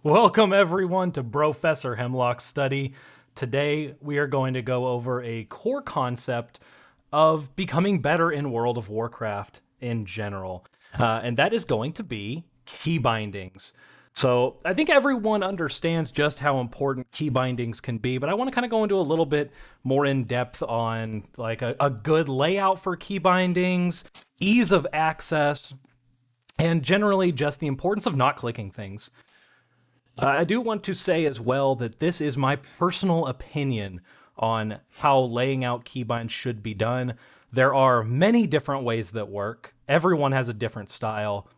Welcome everyone to Brofessor Hemlock's study. Today we are going to go over a core concept of becoming better in World of Warcraft in general, and that is going to be key bindings. So I think everyone understands just how important key bindings can be, but I want to kind of go into a little bit more in depth on like a good layout for key bindings, ease of access, and generally just the importance of not clicking things. I do want to say as well that this is my personal opinion on how laying out keybinds should be done. There are many different ways that work. Everyone has a different style.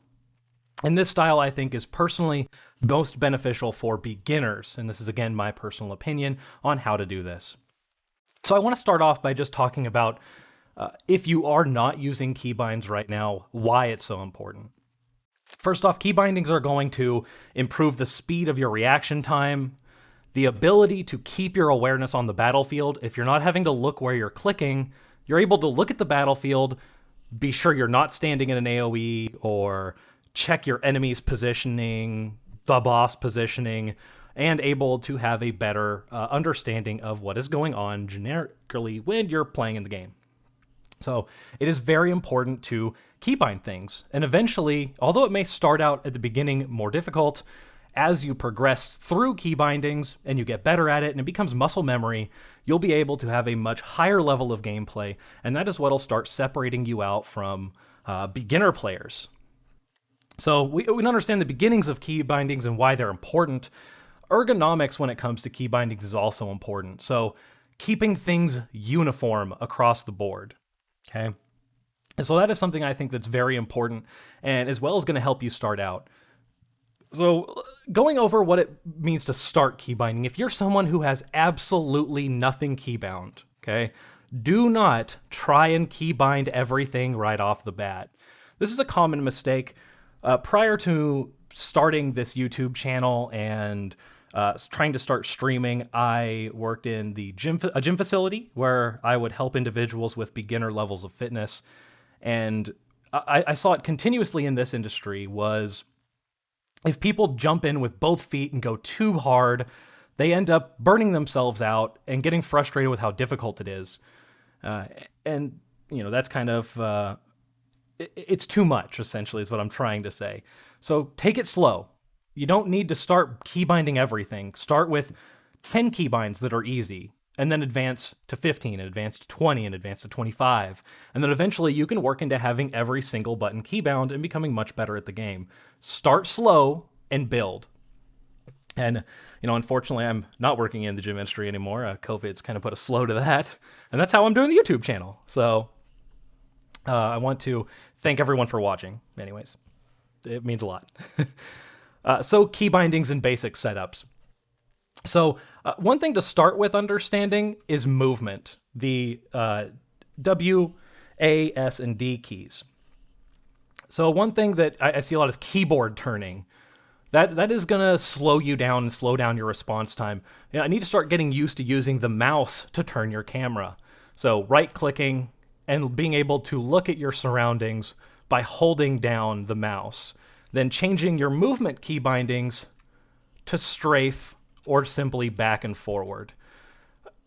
And this style, I think, is personally most beneficial for beginners. And this is, again, my personal opinion on how to do this. So I want to start off by just talking about if you are not using keybinds right now, why it's so important. First off, key bindings are going to improve the speed of your reaction time, the ability to keep your awareness on the battlefield. If you're not having to look where you're clicking, you're able to look at the battlefield, be sure you're not standing in an AoE, or check your enemy's positioning, the boss positioning, and able to have a better understanding of what is going on generically when you're playing in the game. So it is very important to keybind things. And eventually, although it may start out at the beginning more difficult, as you progress through keybindings and you get better at it and it becomes muscle memory, you'll be able to have a much higher level of gameplay. And that is what will start separating you out from beginner players. So we understand the beginnings of keybindings and why they're important. Ergonomics when it comes to keybindings is also important. So keeping things uniform across the board. Okay. And so that is something I think that's very important and as well as going to help you start out. So going over what it means to start keybinding, if you're someone who has absolutely nothing keybound, okay, do not try and keybind everything right off the bat. This is a common mistake. Prior to starting this YouTube channel and trying to start streaming, I worked in a gym facility where I would help individuals with beginner levels of fitness. And I saw it continuously in this industry was if people jump in with both feet and go too hard, they end up burning themselves out and getting frustrated with how difficult it is. And, you know, that's kind of, it's too much, essentially, is what I'm trying to say. So take it slow. You don't need to start keybinding everything. Start with 10 keybinds that are easy, and then advance to 15, and advance to 20, and advance to 25. And then eventually you can work into having every single button keybound and becoming much better at the game. Start slow and build. And, you know, unfortunately, I'm not working in the gym industry anymore. COVID's kind of put a slow to that. And that's how I'm doing the YouTube channel. So I want to thank everyone for watching. Anyways, it means a lot. So key bindings and basic setups. So one thing to start with understanding is movement, the W, A, S, and D keys. So one thing that I see a lot is keyboard turning. That is going to slow you down and slow down your response time. I need to start getting used to using the mouse to turn your camera. So right-clicking and being able to look at your surroundings by holding down the mouse. Then changing your movement key bindings to strafe or simply back and forward.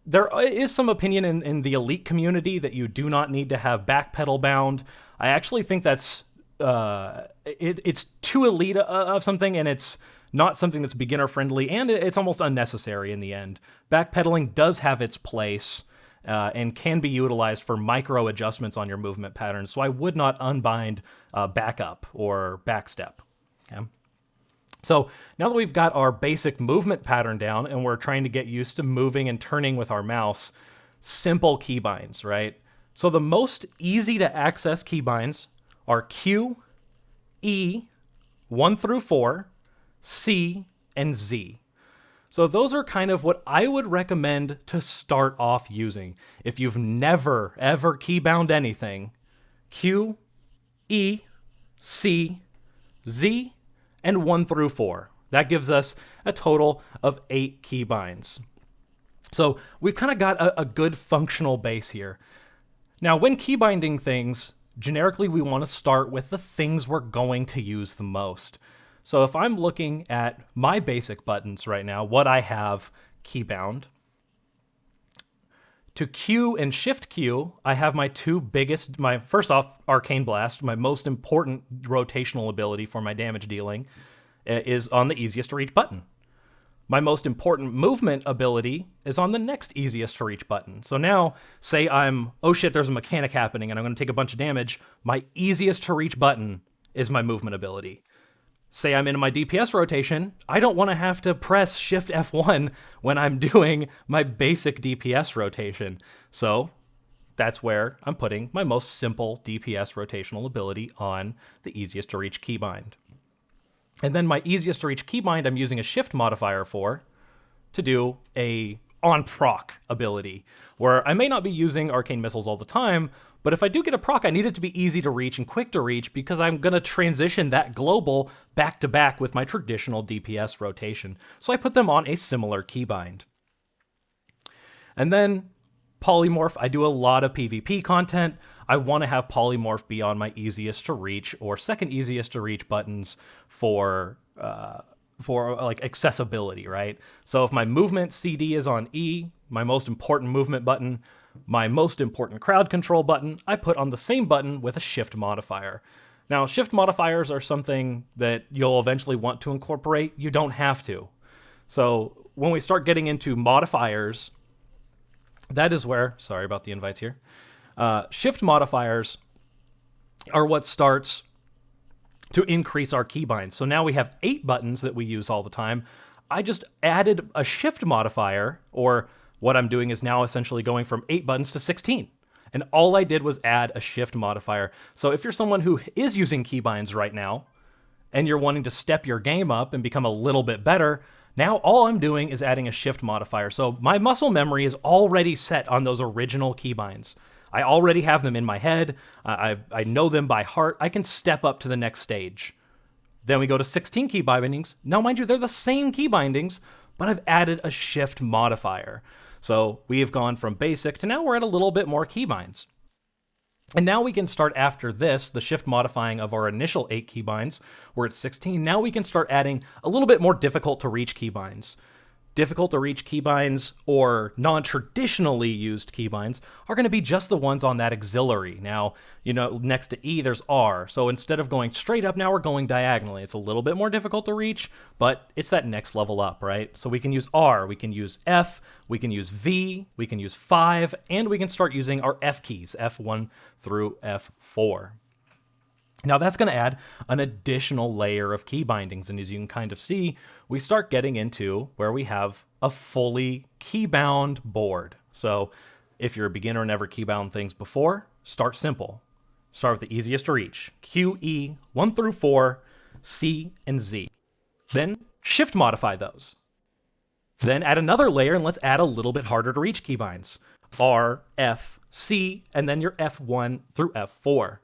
There is some opinion in the elite community that you do not need to have back pedal bound. I actually think that's it's too elite of something, and it's not something that's beginner friendly, and it's almost unnecessary in the end. Backpedaling does have its place and can be utilized for micro adjustments on your movement patterns. So I would not unbind back up or back step. Okay? So now that we've got our basic movement pattern down and we're trying to get used to moving and turning with our mouse, simple keybinds, right? So the most easy to access keybinds are Q, E, 1 through 4, C, and Z. So those are kind of what I would recommend to start off using. If you've never, ever keybound anything, Q, E, C, Z, and 1 through 4. That gives us a total of 8 keybinds. So we've kind of got a good functional base here. Now, when keybinding things, generically we want to start with the things we're going to use the most. So if I'm looking at my basic buttons right now, what I have keybound, to Q and Shift Q, I have my two biggest, first off, Arcane Blast, my most important rotational ability for my damage dealing, is on the easiest to reach button. My most important movement ability is on the next easiest to reach button. So now, say oh shit, there's a mechanic happening and I'm going to take a bunch of damage, my easiest to reach button is my movement ability. Say I'm in my DPS rotation, I don't want to have to press Shift F1 when I'm doing my basic DPS rotation. So that's where I'm putting my most simple DPS rotational ability on the easiest to reach keybind. And then my easiest to reach keybind I'm using a shift modifier for to do a on proc ability, where I may not be using arcane missiles all the time, but if I do get a proc, I need it to be easy to reach and quick to reach because I'm going to transition that global back to back with my traditional DPS rotation. So I put them on a similar keybind. And then polymorph, I do a lot of PvP content. I want to have polymorph be on my easiest to reach or second easiest to reach buttons for like accessibility, right? So if my movement CD is on E, my most important movement button, my most important crowd control button, I put on the same button with a shift modifier. Now, shift modifiers are something that you'll eventually want to incorporate. You don't have to. So when we start getting into modifiers, that is where, sorry about the invites here, shift modifiers are what starts to increase our keybinds. So now we have 8 buttons that we use all the time. I just added a shift modifier, or what I'm doing is now essentially going from 8 buttons to 16. And all I did was add a shift modifier. So if you're someone who is using keybinds right now, and you're wanting to step your game up and become a little bit better, now all I'm doing is adding a shift modifier. So my muscle memory is already set on those original keybinds. I already have them in my head. I know them by heart. I can step up to the next stage. Then we go to 16 key bindings. Now, mind you, they're the same key bindings, but I've added a shift modifier. So we have gone from basic to now we're at a little bit more keybinds. And now we can start after this, the shift modifying of our initial 8 keybinds. We're at 16. Now we can start adding a little bit more difficult to reach keybinds. Difficult to reach keybinds or non-traditionally used keybinds are going to be just the ones on that auxiliary. Now, you know, next to E, there's R. So instead of going straight up, now we're going diagonally. It's a little bit more difficult to reach, but it's that next level up, right? So we can use R, we can use F, we can use V, we can use 5, and we can start using our F keys, F1 through F4. Now that's going to add an additional layer of key bindings, and as you can kind of see, we start getting into where we have a fully keybound board. So if you're a beginner and never keybound things before, start simple. Start with the easiest to reach, Q, E, 1 through 4, C, and Z. Then shift modify those. Then add another layer, and let's add a little bit harder to reach keybinds. R, F, C, and then your F1 through F4.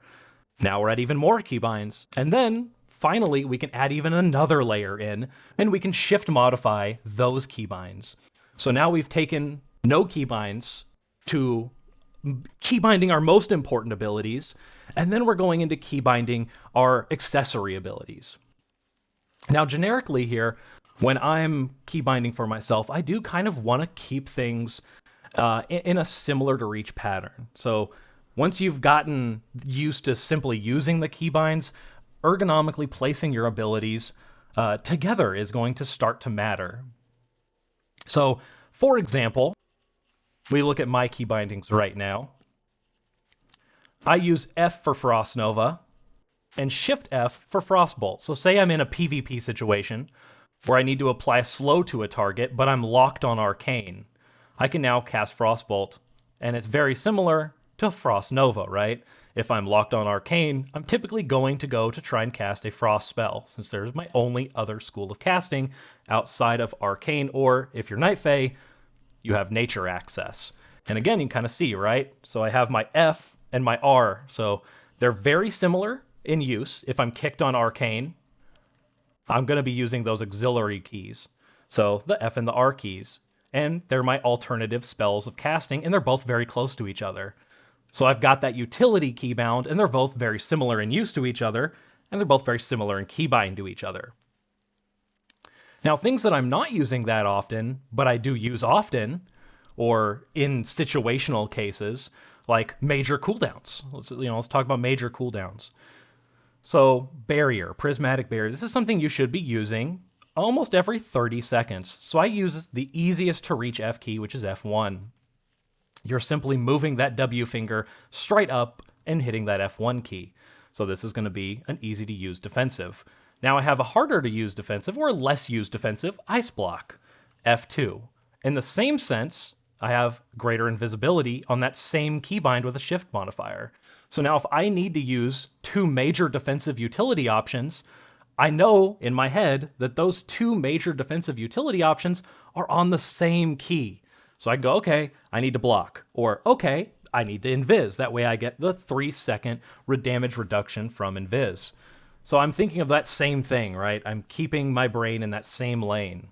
Now we're at even more keybinds. And then finally, we can add even another layer in, and we can shift modify those keybinds. So now we've taken no keybinds to keybinding our most important abilities, and then we're going into keybinding our accessory abilities. Now, generically here, when I'm keybinding for myself, I do kind of want to keep things in a similar to reach pattern. So once you've gotten used to simply using the keybinds, ergonomically placing your abilities together is going to start to matter. So, for example, we look at my keybindings right now. I use F for Frost Nova and Shift F for Frostbolt. So say I'm in a PvP situation where I need to apply a slow to a target, but I'm locked on Arcane. I can now cast Frostbolt, and it's very similar to Frost Nova, right? If I'm locked on Arcane, I'm typically going to go to try and cast a Frost spell, since there's my only other school of casting outside of Arcane, or if you're Night Fae, you have Nature access. And again, you can kind of see, right? So I have my F and my R, so they're very similar in use. If I'm kicked on Arcane, I'm going to be using those auxiliary keys. So the F and the R keys. And they're my alternative spells of casting, and they're both very close to each other. So I've got that utility keybound, and they're both very similar in use to each other, and they're both very similar in keybind to each other. Now, things that I'm not using that often, but I do use often, or in situational cases, like major cooldowns. Let's talk about major cooldowns. So, barrier, prismatic barrier. This is something you should be using almost every 30 seconds. So I use the easiest to reach F key, which is F1. You're simply moving that W finger straight up and hitting that F1 key. So this is going to be an easy to use defensive. Now I have a harder to use defensive or less used defensive, Ice Block, F2. In the same sense, I have greater invisibility on that same keybind with a shift modifier. So now if I need to use two major defensive utility options, I know in my head that those two major defensive utility options are on the same key. So I go, okay, I need to block, or okay, I need to invis. That way I get the 3-second damage reduction from invis. So I'm thinking of that same thing, right? I'm keeping my brain in that same lane.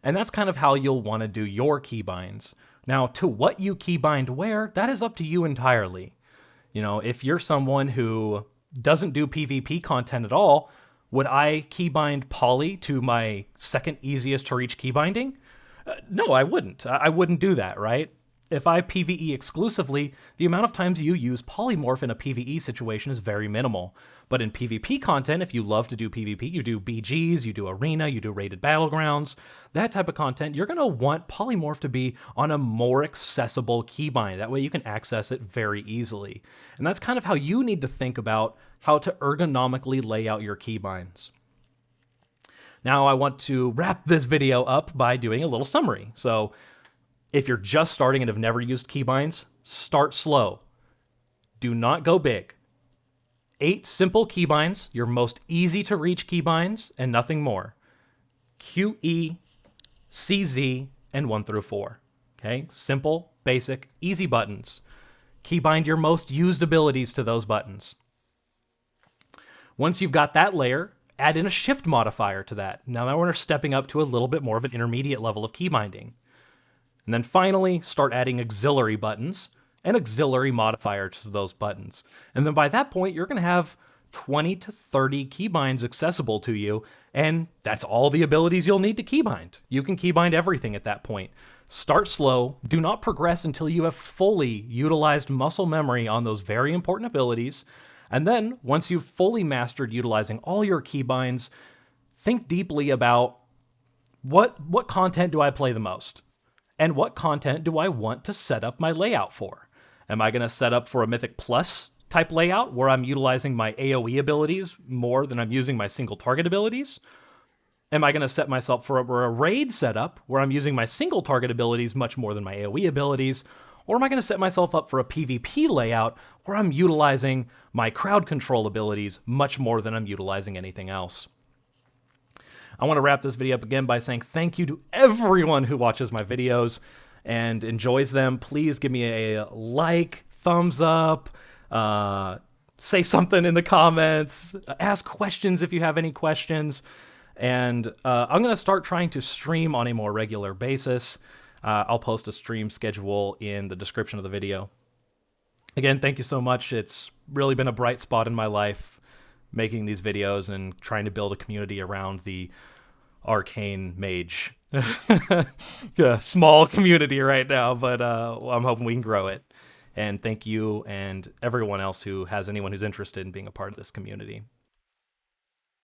And that's kind of how you'll want to do your keybinds. Now, to what you keybind where, that is up to you entirely. You know, if you're someone who doesn't do PvP content at all, would I keybind poly to my second easiest to reach keybinding? No, I wouldn't. I wouldn't do that, right? If I PvE exclusively, the amount of times you use polymorph in a PvE situation is very minimal. But in PvP content, if you love to do PvP, you do BGs, you do arena, you do rated battlegrounds, that type of content, you're going to want polymorph to be on a more accessible keybind. That way you can access it very easily. And that's kind of how you need to think about how to ergonomically lay out your keybinds. Now I want to wrap this video up by doing a little summary. So if you're just starting and have never used keybinds, start slow. Do not go big. 8 simple keybinds, your most easy to reach keybinds, and nothing more. QE, CZ, and 1 through 4. Okay, simple, basic, easy buttons. Keybind your most used abilities to those buttons. Once you've got that layer, add in a shift modifier to that. Now we're stepping up to a little bit more of an intermediate level of keybinding. And then finally, start adding auxiliary buttons and auxiliary modifiers to those buttons. And then by that point, you're going to have 20 to 30 keybinds accessible to you, and that's all the abilities you'll need to keybind. You can keybind everything at that point. Start slow. Do not progress until you have fully utilized muscle memory on those very important abilities. And then, once you've fully mastered utilizing all your keybinds, think deeply about what content do I play the most? And what content do I want to set up my layout for? Am I going to set up for a Mythic Plus type layout where I'm utilizing my AoE abilities more than I'm using my single target abilities? Am I going to set myself for a raid setup where I'm using my single target abilities much more than my AoE abilities? Or am I going to set myself up for a PvP layout where I'm utilizing my crowd control abilities much more than I'm utilizing anything else? I want to wrap this video up again by saying thank you to everyone who watches my videos and enjoys them. Please give me a like, thumbs up, say something in the comments, ask questions if you have any questions. And I'm going to start trying to stream on a more regular basis. I'll post a stream schedule in the description of the video. Again, thank you so much. It's really been a bright spot in my life making these videos and trying to build a community around the arcane mage. Yeah, small community right now, but I'm hoping we can grow it. And thank you and everyone else who has anyone who's interested in being a part of this community.